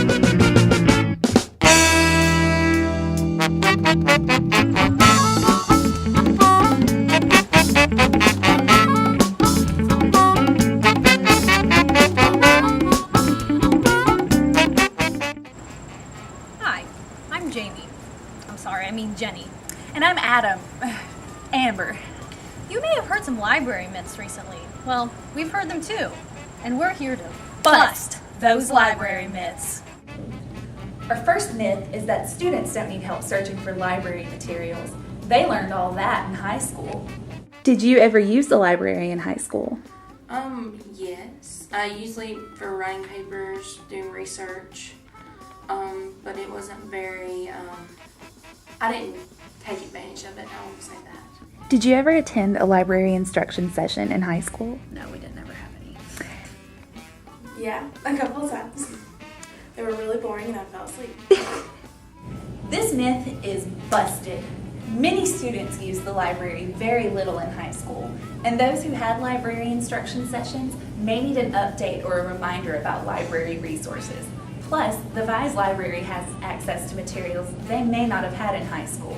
Hi, I'm Jamie. Jenny. And I'm Adam. Amber. You may have heard some library myths recently. Well, we've heard them too. And we're here to bust those library myths. Our first myth is that students don't need help searching for library materials. They learned all that in high school. Did you ever use the library in high school? Yes. Usually for writing papers, doing research, but it wasn't very, I didn't take advantage of it, I won't say that. Did you ever attend a library instruction session in high school? No, we didn't ever have any. Yeah, a couple of times. They were really boring and I fell asleep. This myth is busted. Many students use the library very little in high school, and those who had library instruction sessions may need an update or a reminder about library resources. Plus, the Vise Library has access to materials they may not have had in high school.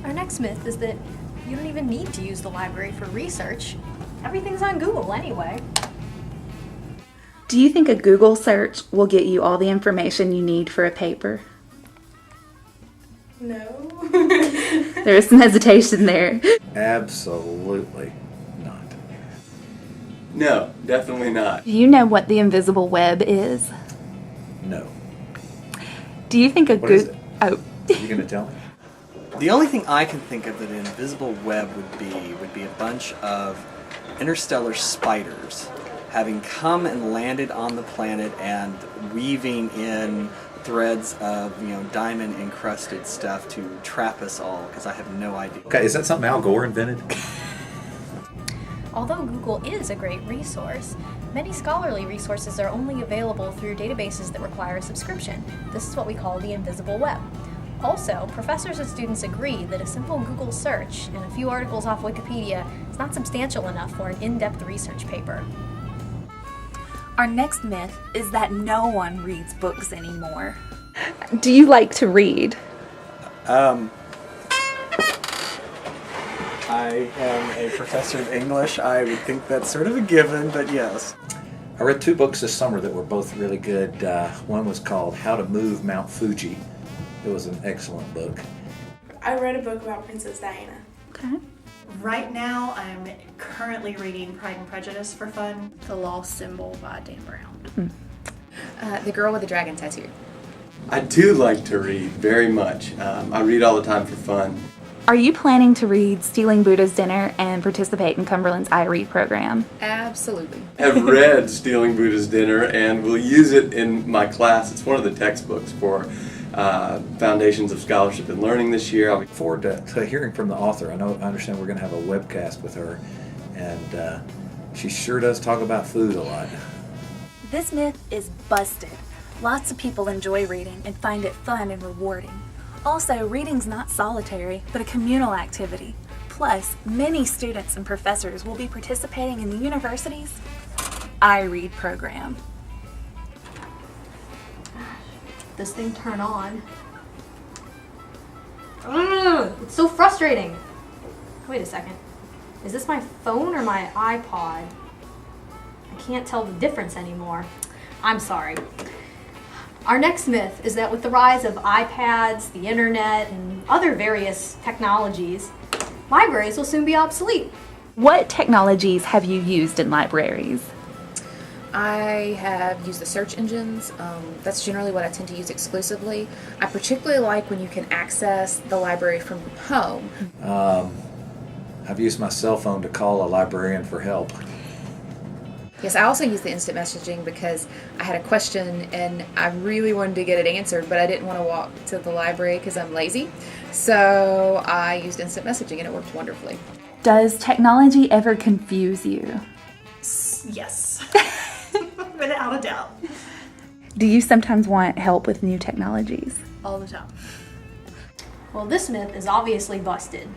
Our next myth is that you don't even need to use the library for research. Everything's on Google anyway. Do you think a Google search will get you all the information you need for a paper? No. There was some hesitation there. Absolutely not. No, definitely not. Do you know what the invisible web is? No. Do you think a What is Google... it? Oh. Are you going to tell me? The only thing I can think of that an invisible web would be a bunch of interstellar spiders having come and landed on the planet and weaving in threads of, diamond encrusted stuff to trap us all, because I have no idea. Okay, is that something Al Gore invented? Although Google is a great resource, many scholarly resources are only available through databases that require a subscription. This is what we call the invisible web. Also, professors and students agree that a simple Google search and a few articles off Wikipedia is not substantial enough for an in-depth research paper. Our next myth is that no one reads books anymore. Do you like to read? I am a professor of English. I would think that's sort of a given, but yes. I read 2 books this summer that were both really good. One was called How to Move Mount Fuji. It was an excellent book. I read a book about Princess Diana. Okay. Right now, I'm currently reading Pride and Prejudice for fun. The Lost Symbol by Dan Brown. The Girl with the Dragon Tattoo. I do like to read very much. I read all the time for fun. Are you planning to read Stealing Buddha's Dinner and participate in Cumberland's iRead program? Absolutely. I've read Stealing Buddha's Dinner and will use it in my class. It's one of the textbooks for Foundations of Scholarship and Learning this year. I look forward to hearing from the author. I understand we're going to have a webcast with her, and she sure does talk about food a lot. This myth is busted. Lots of people enjoy reading and find it fun and rewarding. Also, reading's not solitary, but a communal activity. Plus, many students and professors will be participating in the university's iRead program. This thing turn on. It's so frustrating. Wait a second. Is this my phone or my iPod? I can't tell the difference anymore. I'm sorry. Our next myth is that with the rise of iPads, the internet, and other various technologies, libraries will soon be obsolete. What technologies have you used in libraries? I have used the search engines. That's generally what I tend to use exclusively. I particularly like when you can access the library from home. I've used my cell phone to call a librarian for help. Yes, I also use the instant messaging because I had a question and I really wanted to get it answered, but I didn't want to walk to the library because I'm lazy. So I used instant messaging and it worked wonderfully. Does technology ever confuse you? Yes. Without a doubt. Do you sometimes want help with new technologies? All the time. Well, this myth is obviously busted.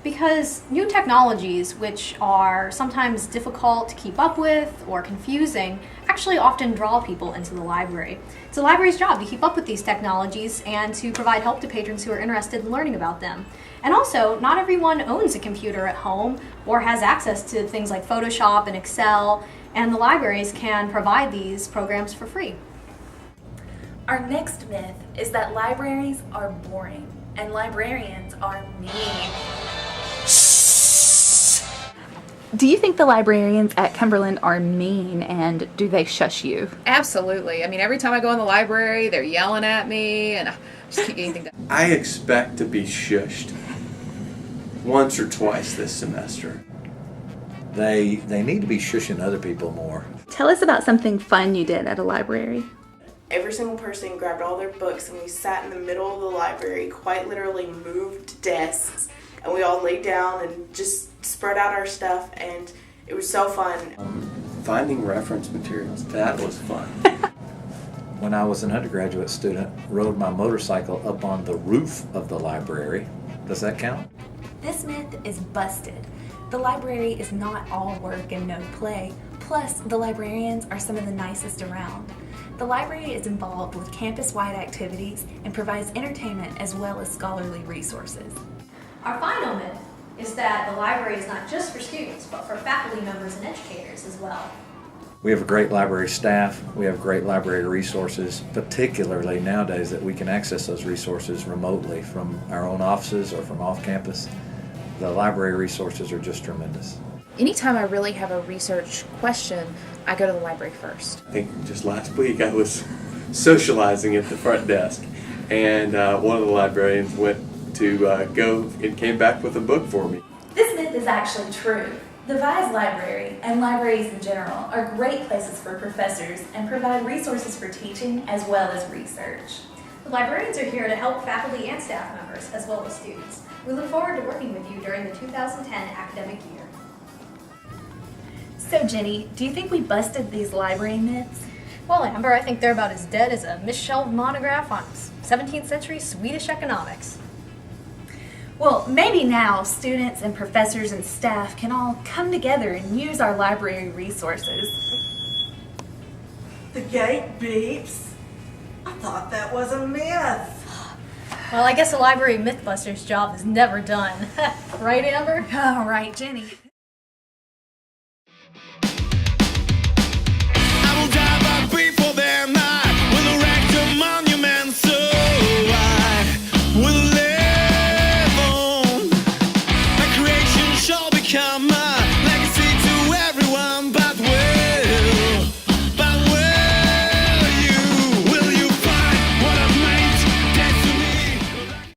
Because new technologies, which are sometimes difficult to keep up with or confusing, actually actually often draw people into the library. It's the library's job to keep up with these technologies and to provide help to patrons who are interested in learning about them. And also, not everyone owns a computer at home or has access to things like Photoshop and Excel, and the libraries can provide these programs for free. Our next myth is that libraries are boring and librarians are mean. Do you think the librarians at Cumberland are mean, and do they shush you? Absolutely. I mean, every time I go in the library, they're yelling at me, and I just can't get anything done. I expect to be shushed once or twice this semester. They need to be shushing other people more. Tell us about something fun you did at a library. Every single person grabbed all their books and we sat in the middle of the library, quite literally moved desks, and we all laid down and just spread out our stuff, and it was so fun. Finding reference materials, that was fun. When I was an undergraduate student, rode my motorcycle up on the roof of the library. Does that count? This myth is busted. The library is not all work and no play. Plus, the librarians are some of the nicest around. The library is involved with campus-wide activities and provides entertainment as well as scholarly resources. Our final myth is that the library is not just for students, but for faculty members and educators as well. We have a great library staff. We have great library resources, particularly nowadays that we can access those resources remotely from our own offices or from off campus. The library resources are just tremendous. Anytime I really have a research question, I go to the library first. I think just last week I was socializing at the front desk, and one of the librarians went to go and came back with a book for me. This myth is actually true. The Vise Library, and libraries in general, are great places for professors and provide resources for teaching as well as research. The librarians are here to help faculty and staff members, as well as students. We look forward to working with you during the 2010 academic year. So Jenny, do you think we busted these library myths? Well, Amber, I think they're about as dead as a misshelved monograph on 17th century Swedish economics. Well, maybe now students and professors and staff can all come together and use our library resources. The gate beeps. I thought that was a myth. Well, I guess a library mythbuster's job is never done. Right, Amber? All right, Jenny.